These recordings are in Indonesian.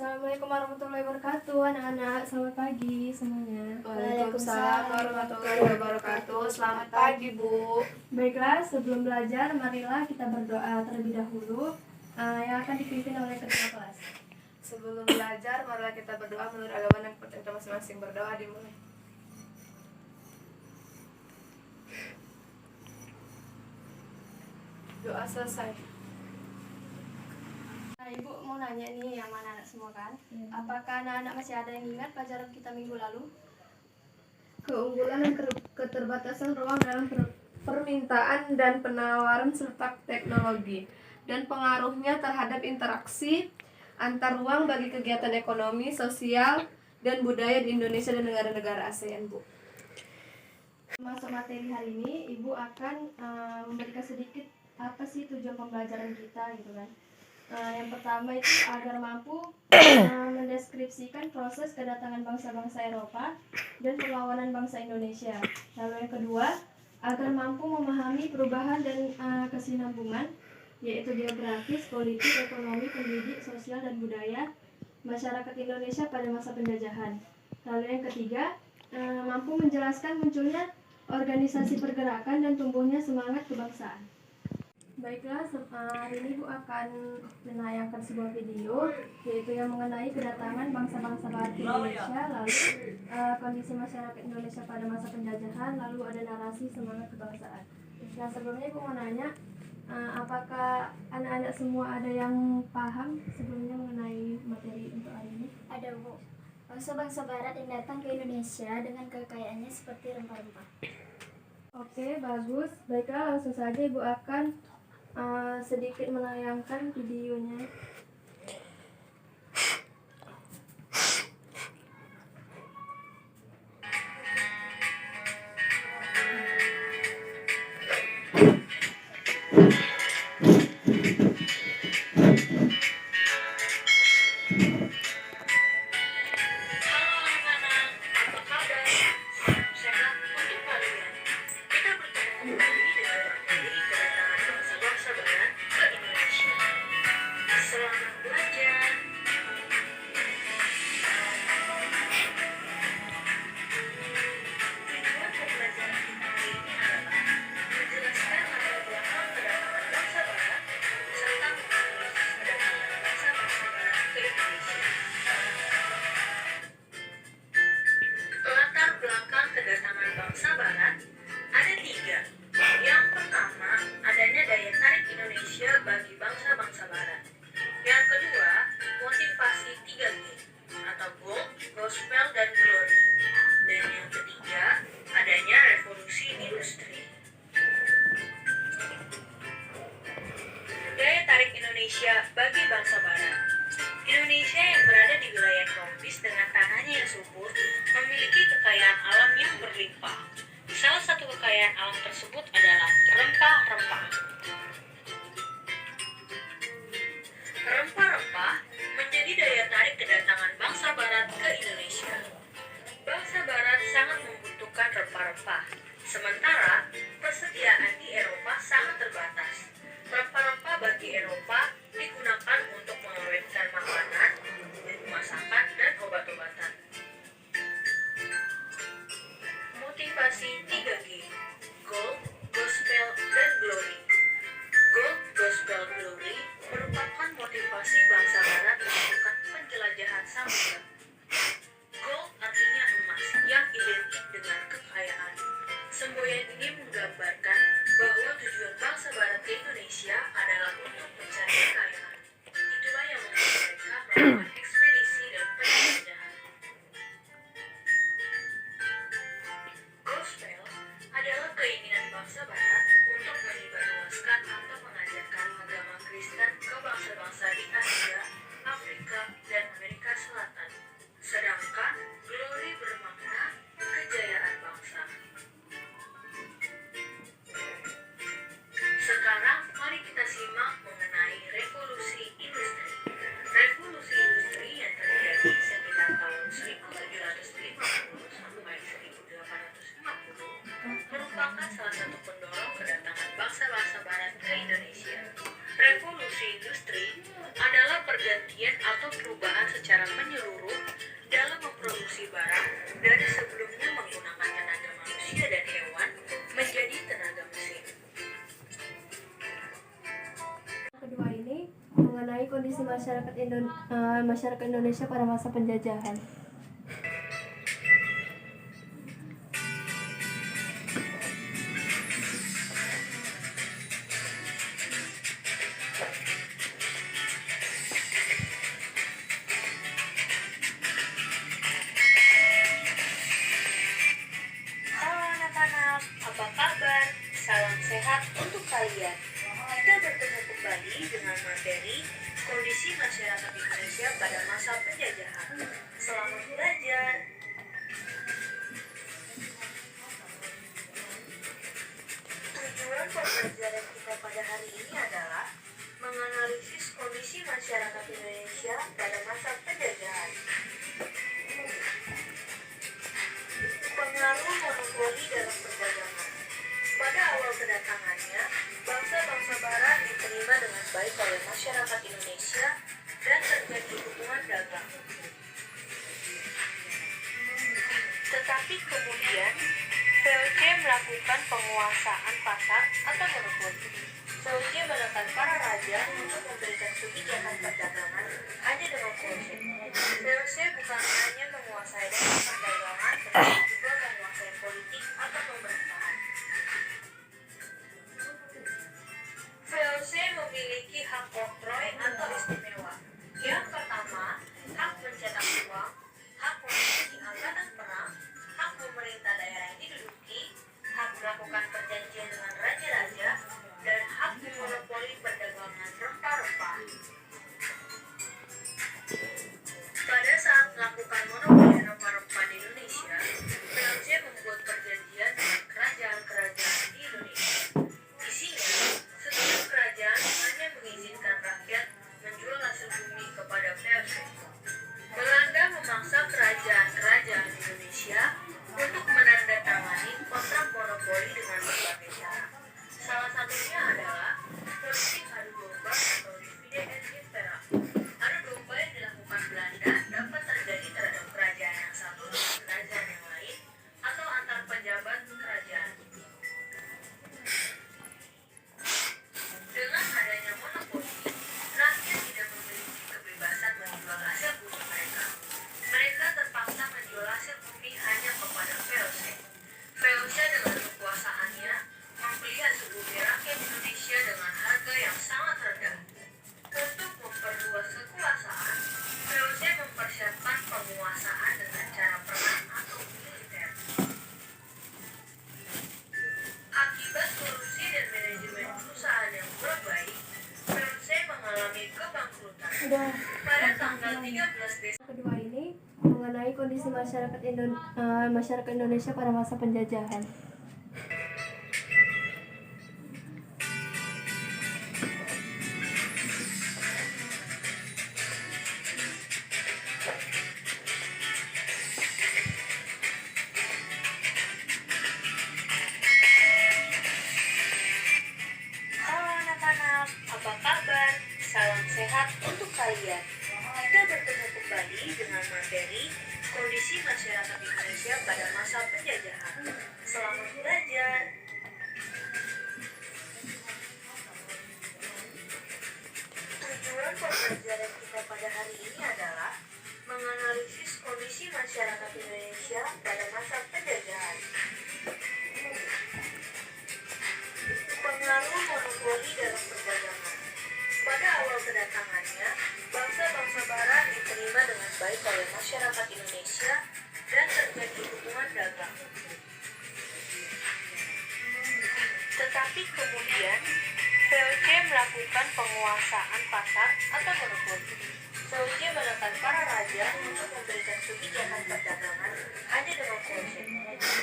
Assalamualaikum warahmatullahi wabarakatuh, anak-anak. Selamat pagi semuanya. Waalaikumsalam warahmatullahi wabarakatuh. Selamat pagi, Bu. Baiklah, sebelum belajar, marilah kita berdoa terlebih dahulu yang akan dipimpin oleh ketua kelas. Sebelum belajar, marilah kita berdoa menurut agama dan kepercayaan kita masing-masing. Berdoa dimulai. Doa selesai. Ibu mau nanya nih yang mana anak semua kan? Apakah anak-anak masih ada yang ingat pelajaran kita minggu lalu? Keunggulan dan keterbatasan ruang dalam permintaan dan penawaran serta teknologi dan pengaruhnya terhadap interaksi antar ruang bagi kegiatan ekonomi, sosial, dan budaya di Indonesia dan negara-negara ASEAN, Bu. Masuk materi hari ini, Ibu akan memberikan sedikit apa sih tujuan pembelajaran kita gitu kan. Yang pertama itu agar mampu mendeskripsikan proses kedatangan bangsa-bangsa Eropa dan perlawanan bangsa Indonesia. Lalu yang kedua, agar mampu memahami perubahan dan kesinambungan, yaitu geografis, politik, ekonomi, pendidik, sosial, dan budaya masyarakat Indonesia pada masa penjajahan. Lalu yang ketiga, mampu menjelaskan munculnya organisasi pergerakan dan tumbuhnya semangat kebangsaan. Baiklah, hari ini Bu akan menayangkan sebuah video yaitu yang mengenai kedatangan bangsa-bangsa barat ke Indonesia, lalu kondisi masyarakat Indonesia pada masa penjajahan, lalu ada narasi semangat kebangsaan. Nah, sebelumnya Ibu mau nanya, apakah anak-anak semua ada yang paham sebelumnya mengenai materi untuk hari ini? Ada, Bu. Bangsa-bangsa barat yang datang ke Indonesia dengan kekayaannya seperti rempah-rempah. Oke, bagus. Baiklah, langsung saja Ibu akan sedikit menayangkan videonya. Latar belakang kedatangan bangsa barat ada 3. Yang pertama, adanya daya tarik Indonesia bagi bangsa-bangsa barat. Yang kedua, motivasi 3G atau Gold, Gospel, dan Glory. Dan yang ketiga, adanya revolusi industri. Daya tarik Indonesia bagi bangsa barat. Indonesia yang berada di wilayah tropis dengan tanahnya yang subur memiliki kekayaan alam yang berlimpah. Salah satu kekayaan alam tersebut adalah rempah-rempah. Rempah-rempah menjadi daya tarik kedatangan bangsa barat ke Indonesia. Bangsa barat sangat membutuhkan rempah-rempah, sementara persediaan di Eropa sangat terbatas. Rempah-rempah bagi Eropa digunakan untuk mengawetkan makanan, masakan, dan obat-obatan. Motivasi 3G, Gold, Gospel, dan Glory. Gold, Gospel, Glory merupakan motivasi bangsa barat melakukan penjelajahan samudra. Gold artinya emas yang identik dengan kekayaan. Semboyan ini menggambarkan bahwa tujuan bangsa barat ke Indonesia adalah untuk mencari kekayaan. Itulah yang membuat mereka melakukan ekspedisi dan penjelajahan. Gospel adalah keinginan bangsa barat untuk menyebarluaskan atau mengajarkan agama Kristen ke bangsa-bangsa di Asia, Afrika, dan Amerika Selatan. Sedangkan Glory bermakna kejayaan bangsa. Sekarang mari kita simak mengenai revolusi industri. Revolusi industri yang terjadi sekitar tahun 1750 sampai 1850 merupakan salah satu pendorong kedatangan bangsa-bangsa barat ke Indonesia. Revolusi industri adalah pergantian atau perubahan secara menyeluruh dalam memproduksi barang dari sebelumnya menggunakan tenaga manusia dan hewan menjadi tenaga mesin. Kedua ini mengenai kondisi masyarakat Indonesia pada masa penjajahan. Halo anak-anak, apa kabar? Salam sehat untuk kalian. Kita bertemu kembali dengan materi kondisi masyarakat Indonesia pada masa penjajahan. Selamat belajar. Tujuan pembelajaran kita pada hari ini adalah menganalisis kondisi masyarakat Indonesia pada masa penjajahan. Pengaruh monopoli dalam perdagangan. Pada awal kedatangannya, bangsa-bangsa Barat diterima dengan baik oleh masyarakat Indonesia dan terjadi hubungan dagang. Tetapi kemudian, VOC melakukan penguasaan pasar atau monopoli. VOC menekan para raja untuk memberikan kebijakan perdagangan hanya dengan konsep. VOC bukan hanya menguasai dalam perdagangan, tetapi juga menguasai politik atau pemerintahan. VOC memiliki hak oktroy atau istimewa. Yang pertama, hak mencetak uang, hak memiliki angkatan perang, hak pemerintah daerah yang diduduki, hak melakukan perjanjian dengan raja-raja, dan hak memonopoli perdagangan rempah-rempah. Pada saat melakukan monopoli rempah-rempah di Indonesia, VOC membuat perjanjian dengan kerajaan-kerajaan di Indonesia. Isinya, setiap kerajaan hanya mengizinkan rakyat menjual hasil bumi kepada VOC. Belanda memaksa kerajaan-kerajaan Indonesia untuk menandatangani kontrak monopoli dengan berbagai cara. Salah satunya adalah politik adu domba atau divide et impera. Adu domba yang dilakukan Belanda dapat terjadi terhadap kerajaan yang satu dengan kerajaan yang lain atau antar pejabat kerajaan. Dengan adanya monopoli, rakyat tidak memiliki kebebasan menjual hasil bumi mereka. Mereka terpaksa menjual hasil bumi hanya kepada VOC. VOC dengan kekuasaannya membeli hasil bumi rakyat Indonesia dengan harga yang sangat rendah. Untuk memperluas kekuasaan, VOC mempersiapkan penguasaan dengan cara perang atau militer. Akibat korupsi dan manajemen perusahaan yang kurang baik, VOC mengalami kebangkrutan. Pada tanggal 13 Desember Kedua ini mengenai kondisi masyarakat Indonesia pada masa penjajahan. Halo anak-anak, apa kabar? Salam sehat untuk kalian. Kita bertemu kembali dengan materi kondisi masyarakat Indonesia pada masa penjajahan. Selamat belajar. Tujuan pembelajaran kita pada hari ini adalah menganalisis kondisi masyarakat Indonesia pada masa penjajahan. Pengaruh monopoli dalam perdagangan. Pada awal kedatangannya, bangsa-bangsa Barat diterima dengan baik oleh masyarakat Indonesia dan terjadi hubungan dagang. Tetapi kemudian, VOC melakukan penguasaan pasar atau monopoli. VOC menekan para raja untuk memberikan kebijakan perdagangan hanya dengan konsep.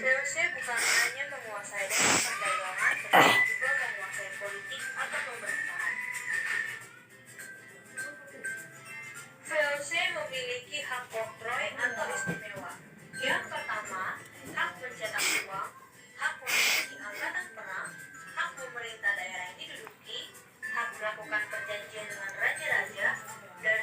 VOC bukan hanya menguasai dalam perdagangan, tetapi juga menguasai politik atau pemerintahan. VOC memiliki hak oktroy atau istimewa. Yang pertama, hak mencetak uang, hak memiliki angkatan perang, hak pemerintah daerah yang diduduki, hak melakukan perjanjian dengan raja-raja, dan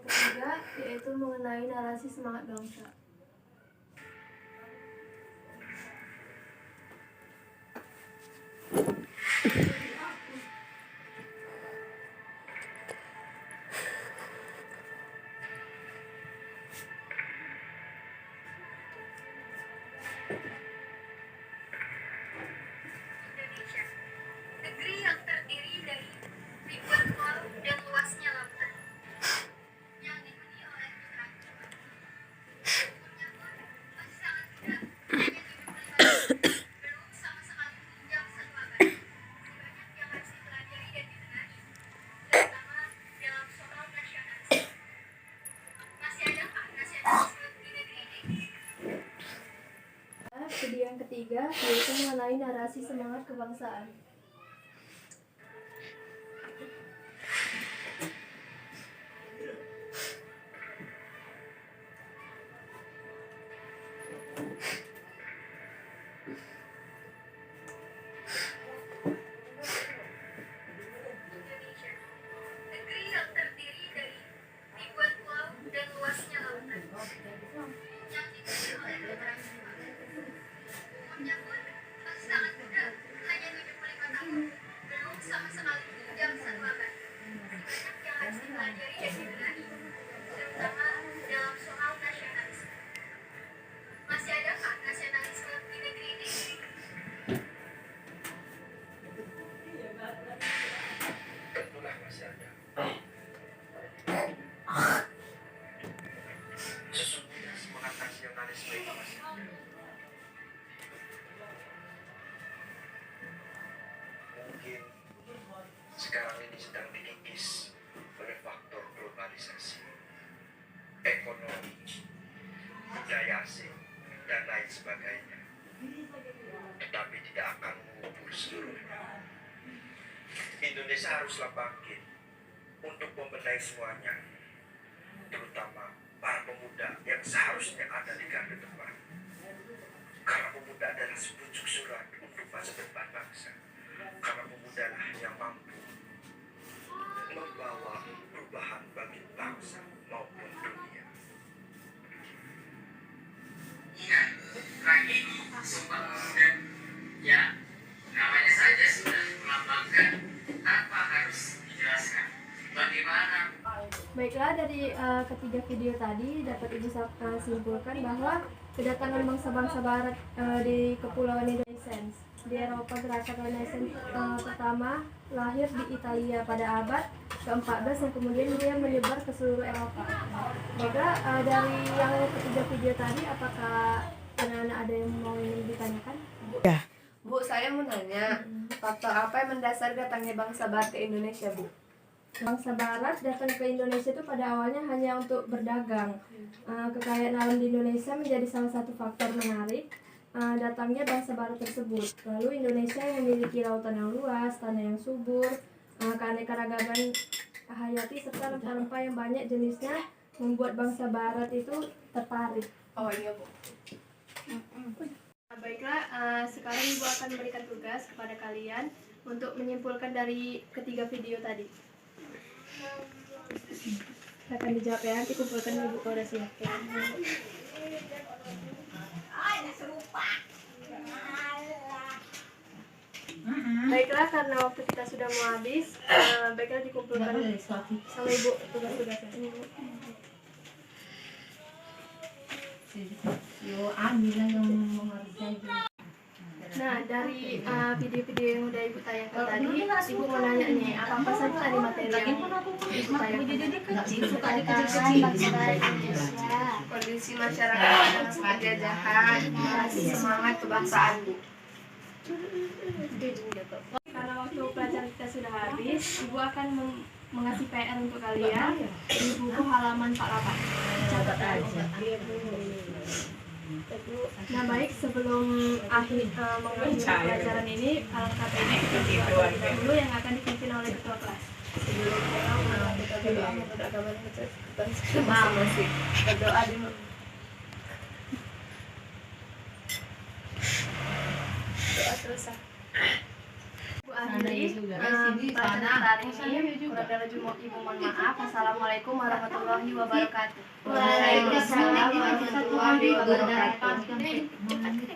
ketiga yaitu mengenai narasi semangat bangsa. Indonesia, negeri yang terdiri dari ribuan pulau dan luasnya lautan, yang dihuni oleh putra putri. Umurnya pun masih sangat muda, hanya 75 tahun, belum sama sekali menginjak satu abad. Banyak yang harus dipelajari dan dibenahi, terutama dalam soal nasionalisme. Masih adakah nasionalisme di negeri ini? Video yang ketiga yaitu mengenai narasi semangat kebangsaan. Indonesia, negeri yang terdiri dari ribuan pulau dan luasnya lautan, yang dihuni oleh putra putri. Umurnya pun masih sangat muda, hanya 75 tahun, belum sama sekali menginjak satu abad. Banyak yang harus dipelajari dan dibenahi, terutama dalam soal nasionalisme. Masih adakah nasionalisme di negeri ini? Tentulah masih ada. Sesungguhnya semangat nasionalisme itu masih ada. Mungkin sekarang ini sedang dikikis oleh faktor globalisasi, ekonomi, budaya asing, dan lain sebagainya. Tetapi tidak akan mengubur seluruhnya. Indonesia haruslah bangkit untuk membenahi semuanya, terutama para pemuda yang seharusnya ada di garda depan. Karena pemuda adalah sepucuk surat untuk masa depan bangsa. Karena pemuda lah yang mampu membawa perubahan bagi bangsa maupun dunia. Iya, lagi Sumpah Pemuda. Ya, namanya saja sudah melambangkan tanpa harus dijelaskan. Bagaimana Baiklah, dari ketiga video tadi dapat Ibu simpulkan bahwa kedatangan bangsa-bangsa barat di Kepulauan Indonesia di Eropa, gerakan Renaissance pertama lahir di Italia pada abad ke-14 dan kemudian dia menyebar ke seluruh Eropa. Baiklah, dari yang ketiga video tadi, apakah anak-anak ada yang mau ditanyakan? Bu, saya mau nanya, faktor apa yang mendasari datangnya bangsa barat ke Indonesia, Bu? Bangsa barat datang ke Indonesia itu pada awalnya hanya untuk berdagang. Kekayaan alam di Indonesia menjadi salah satu faktor menarik datangnya bangsa barat tersebut. Lalu Indonesia yang memiliki lautan yang luas, tanah yang subur, keanekaragaman hayati serta rempah-rempah yang banyak jenisnya membuat bangsa barat itu tertarik. Oh iya, Bu. Baiklah, sekarang Ibu akan memberikan tugas kepada kalian untuk menyimpulkan dari ketiga video tadi. Akan dijawab ya, nanti kumpulkan Ibu kalau udah siap. Baiklah, karena waktu kita sudah mau habis, baiklah dikumpulkan sama Ibu tugas-tugasnya. Nah, dari video-video yang udah Ibu tayangkan tadi, Ibu mau nanya nih, apa saja tadi materi yang Ibu tayangkan? Kondisi masyarakat pada masa penjajahan, semangat kebangsaan, Bu. Karena waktu pelajaran kita sudah habis, Ibu akan mengasih PR untuk kalian di buku halaman 48. Catat aja. Nah baik, sebelum mengakhiri pelajaran ini, alangkah baiknya kita terlebih dahulu yang akan dipimpin oleh ketua kelas. Kita berdoa menurut agama kita masih berdoa dulu. Doa terus. Bu akhiri pelajaran hari ini. Kurang dari ibu mohon maaf. Assalamualaikum warahmatullahi wabarakatuh. Waalaikumsalam warahmatullahi wabarakatuh.